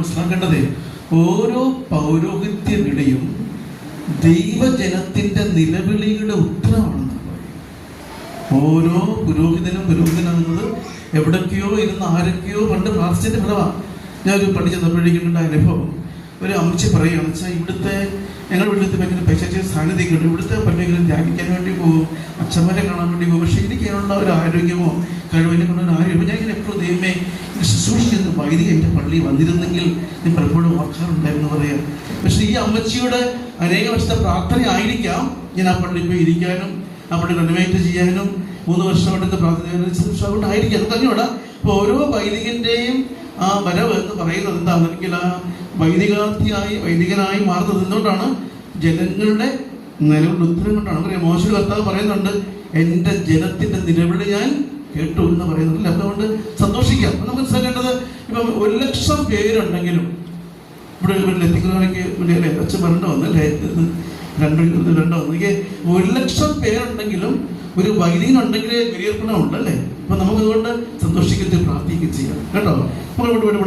മനസ്സിലാക്കേണ്ടത് ഓരോ പൗരോഹിത്യവിടെയും ദൈവജനത്തിന്റെ നിലവിളിയുടെ ഉത്തരവാണെന്ന് ഓരോ പുരോഹിതനെന്നത് എവിടൊക്കെയോ ഇരുന്ന് ആരൊക്കെയോ പണ്ട് പ്രാർത്ഥിച്ചതിന്റെ ഫലമാണ്. ഞാനൊരു പണ്ട് ചെന്നപ്പോഴേക്കുണ്ട അനുഭവം. ഒരു അമ്മച്ചി പറയുകയാണ് വെച്ചാൽ ഇവിടുത്തെ ഞങ്ങളുടെ വീട്ടിലത്തെ ഭയങ്കര പൈസ സാന്നിധ്യം ഉണ്ട്, ഇവിടുത്തെ പണ്ടെങ്കിലും ധ്യാനിക്കാൻ വേണ്ടി പോകും, അച്ഛന്മാരെ കാണാൻ വേണ്ടി പോകും. പക്ഷെ എനിക്ക് അതിനുള്ള ഒരു ആരോഗ്യമോ കഴിവിനെ കൊണ്ടൊരു ആരോഗ്യമോ ഞാൻ ഇങ്ങനെ എപ്പോഴും ദൈവമേ ശുശ്രൂഷിക്കുന്ന വൈദിക എൻ്റെ പള്ളി വന്നിരുന്നെങ്കിൽ ഞാൻ പലപ്പോഴും ഓർക്കാറുണ്ടായിരുന്നു പറയാം. പക്ഷെ ഈ അമ്മച്ചിയുടെ അനേക വർഷത്തെ പ്രാർത്ഥന ആയിരിക്കാം ഞാൻ ആ പള്ളി പോയി ഇരിക്കാനും ആ പള്ളി റെനോവേറ്റ് ചെയ്യാനും 3 വർഷം കൊണ്ടത്തെ പ്രാർത്ഥന അതുകൊണ്ടായിരിക്കും. അത് തന്നെയോടെ ഇപ്പോൾ ഓരോ വൈദികന്റെയും ആ വരവ് എന്ന് പറയുന്നത് എന്താണെങ്കിൽ ആ വൈദികനായി മാറുന്നത് എന്തുകൊണ്ടാണ്? ജനങ്ങളുടെ നിലവിളിയുടെ ഉത്തരം കൊണ്ടാണ്. പറയാം മോശയുടെ കർത്താവ് പറയുന്നുണ്ട്, എൻ്റെ ജനത്തിന്റെ നിലവിളി ഞാൻ കേട്ടു എന്ന് പറയുന്നുണ്ടല്ലോ. അതുകൊണ്ട് സന്തോഷിക്കാം. നമുക്ക് മനസ്സിലാക്കേണ്ടത് ഇപ്പം 1,00,000 പേരുണ്ടെങ്കിലും ഇവിടെ ലത്തിക്കുവാണെങ്കിൽ അച്ഛൻ പറഞ്ഞോ വന്നല്ലേ 1,00,000 പേരുണ്ടെങ്കിലും ഒരു വൈദികനുണ്ടെങ്കിലേ ബലിയർപ്പണം ഉണ്ടല്ലേ. അപ്പൊ നമുക്കതുകൊണ്ട് സന്തോഷിക്കുകയും പ്രാർത്ഥിക്കുകയും ചെയ്യാം കേട്ടോ. നമ്മൾ ഇവിടെ